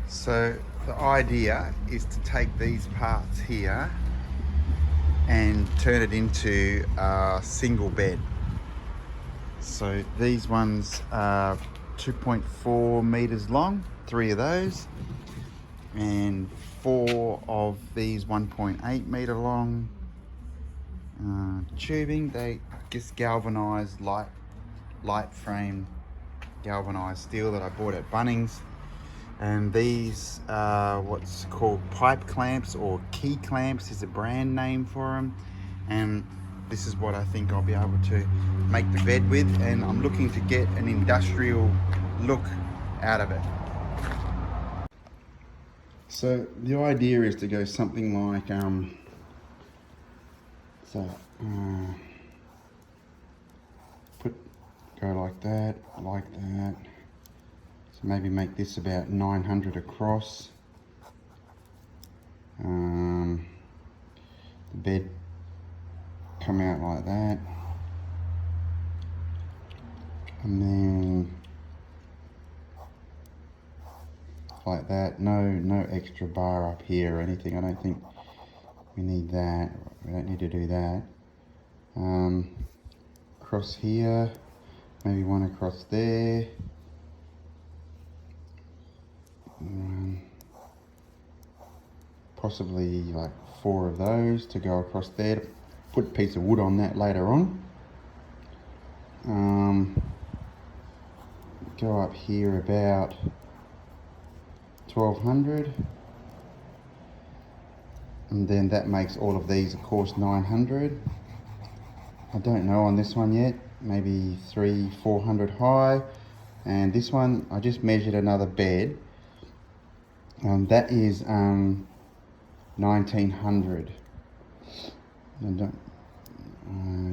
So the idea is to take these parts here and turn it into a single bed. So these ones are 2.4 meters long, 3 of those, and 4 of these 1.8 meter long tubing. They just galvanized light frame galvanized steel that I bought at Bunnings. And these are what's called pipe clamps, or key clamps is a brand name for them. And this is what I think I'll be able to make the bed with, and I'm looking to get an industrial look out of it. So the idea is to go something like go like that, so maybe make this about 900 across. The bed come out like that, and then like that. No extra bar up here or anything. I don't think we need that. We don't need to do that. Across here, maybe one across there. Possibly like 4 of those to go across there. Put a piece of wood on that later on. Go up here about 1200, and then that makes all of these, of course, 900. I don't know on this one yet, maybe 300-400 high. And this one, I just measured another bed, that is 1900.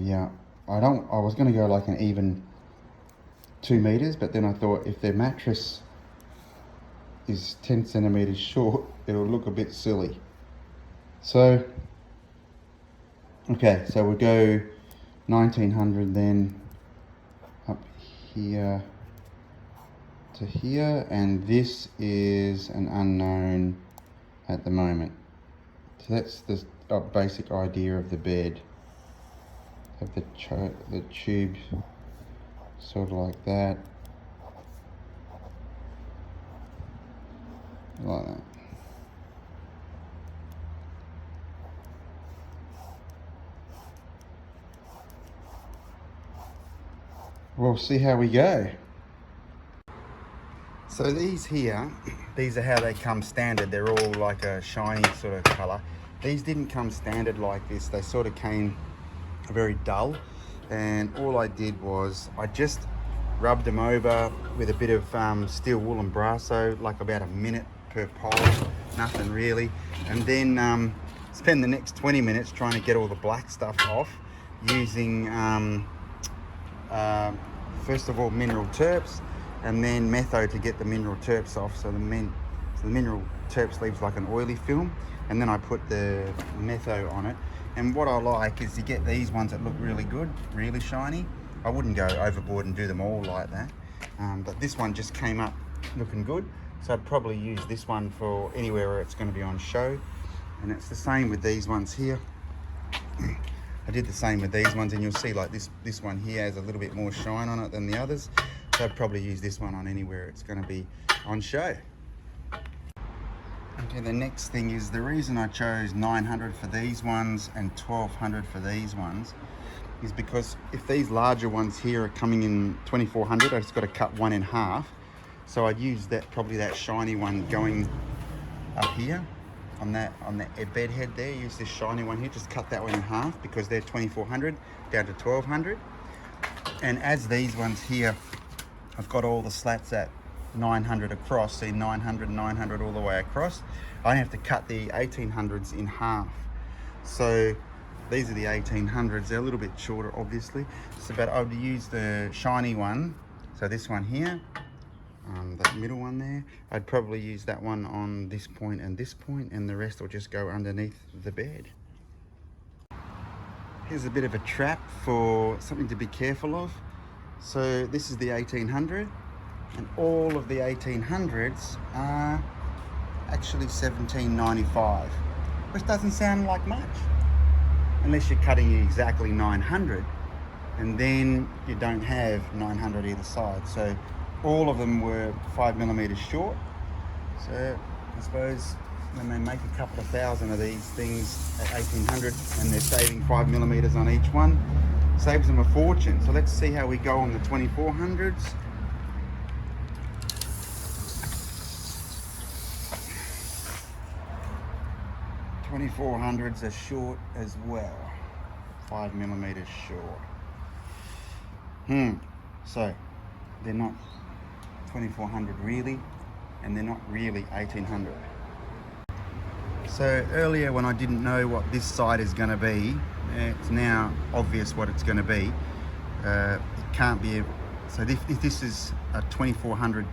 Yeah, I was going to go like an even 2 meters, but then I thought if their mattress is 10 centimeters short, it'll look a bit silly. So okay, so we'll go 1900 then up here to here, and this is an unknown at the moment. So that's the basic idea of the bed. Have the tube sort of like that, like that. We'll see how we go. So these here, these are how they come standard. They're all like a shiny sort of colour. These didn't come standard like this. They sort of came very dull. And all I did was I just rubbed them over with a bit of steel wool and brasso, like about a minute per pole, nothing really. And then spend the next 20 minutes trying to get all the black stuff off using first of all mineral terps, and then metho to get the mineral terps off. So the mineral terps leaves like an oily film, and then I put the metho on it. And what I like is to get these ones that look really good, really shiny. I wouldn't go overboard and do them all like that, but this one just came up looking good, so I'd probably use this one for anywhere where it's going to be on show. And it's the same with these ones here. I did the same with these ones, and you'll see like this one here has a little bit more shine on it than the others, so I'd probably use this one on anywhere it's going to be on show. Okay, the next thing is, the reason I chose 900 for these ones and 1200 for these ones is because if these larger ones here are coming in 2400, I just got to cut one in half. So I'd use that, probably that shiny one going up here on the bed head there. Use this shiny one here, just cut that one in half because they're 2400 down to 1200. And as these ones here, I've got all the slats at 900 across, see 900 all the way across. I have to cut the 1800s in half. So these are the 1800s. They're a little bit shorter, obviously. So, but I would use the shiny one. So this one here, that middle one there, I'd probably use that one on this point, and the rest will just go underneath the bed. Here's a bit of a trap for something to be careful of. So this is the 1800, and all of the 1800s are actually $17.95, which doesn't sound like much, unless you're cutting exactly 900, and then you don't have 900 either side. So all of them were 5mm short. So I suppose when they make a couple of thousand of these things at 1800 and they're saving 5mm on each one, saves them a fortune. So let's see how we go on the 2400s. $2400s are short as well, 5mm short. So they're not 2400 really, and they're not really 1800. So earlier when I didn't know what this side is going to be, it's now obvious what it's going to be. It can't be so if this is a 2400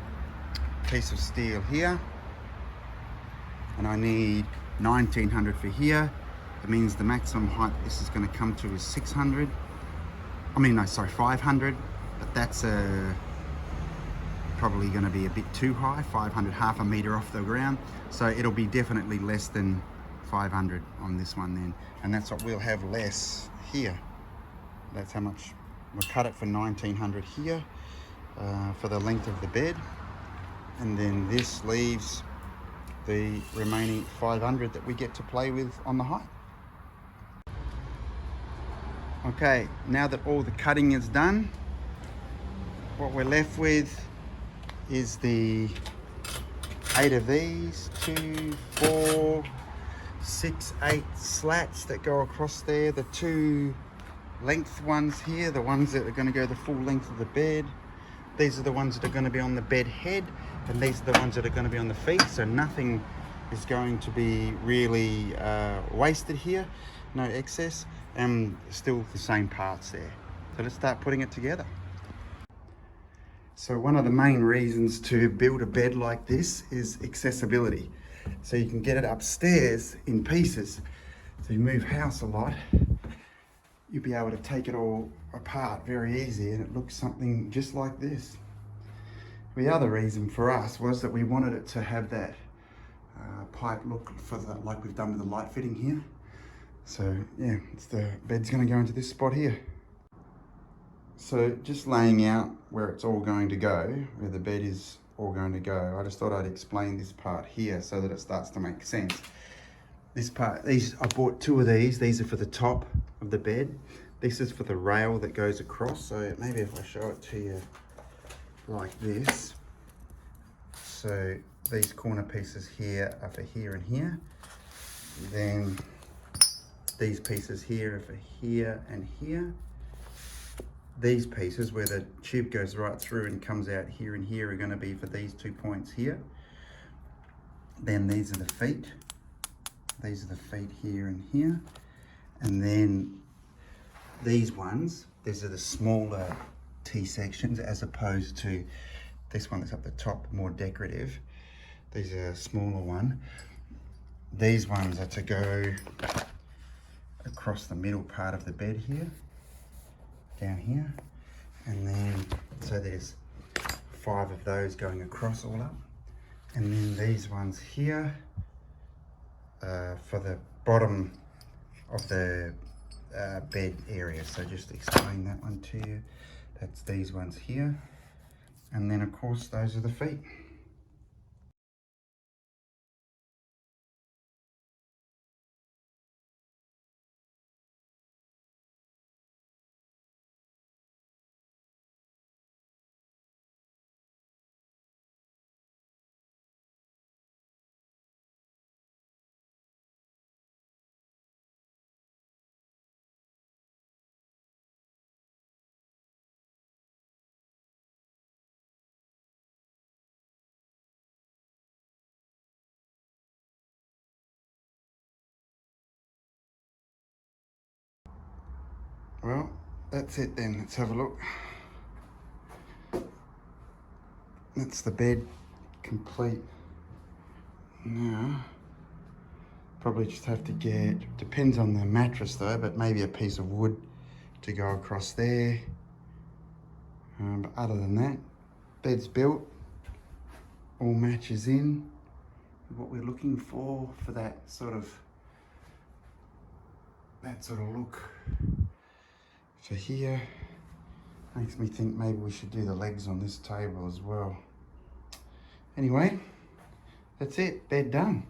piece of steel here, and I need 1900 for here, it means the maximum height this is going to come to is 600. I mean, no, sorry, 500, but that's probably going to be a bit too high, 500, half a meter off the ground. So it'll be definitely less than 500 on this one then. And that's what we'll have less here. That's how much we'll cut it for, 1900 here for the length of the bed. And then this leaves the remaining 500 that we get to play with on the height. Okay, now that all the cutting is done, what we're left with is the 8 of these, 2, 4, 6, 8 slats that go across there. The 2 length ones here, the ones that are going to go the full length of the bed. These are the ones that are going to be on the bed head, and these are the ones that are going to be on the feet. So nothing is going to be really wasted here, no excess, and still the same parts there. So let's start putting it together. So one of the main reasons to build a bed like this is accessibility. So you can get it upstairs in pieces. So you move house a lot, you'll be able to take it all apart very easy, and it looks something just like this. The other reason for us was that we wanted it to have that pipe look for like we've done with the light fitting here. So yeah, the bed's going to go into this spot here. So just laying out where it's all going to go, where the bed is all going to go, I just thought I'd explain this part here so that it starts to make sense. This part, I bought 2 of these. These are for the top of the bed. This is for the rail that goes across. So maybe if I show it to you like this. So these corner pieces here are for here and here. Then these pieces here are for here and here. These pieces where the tube goes right through and comes out here and here are going to be for these 2 points here. Then these are the feet. These are the feet here and here. And then these ones, these are the smaller T-sections as opposed to this one that's up the top, more decorative. These are a smaller one. These ones are to go across the middle part of the bed here, down here, and then so there's 5 of those going across all up, and then these ones here for the bottom of the bed area. So just to explain that one to you, that's these ones here, and then of course those are the feet. Well, that's it then. Let's have a look. That's the bed complete. Now, probably just have to get, depends on the mattress though, but maybe a piece of wood to go across there. But other than that, bed's built, all matches in. what we're looking for that sort of look for here. Makes me think maybe we should do the legs on this table as well. Anyway, that's it, bed done.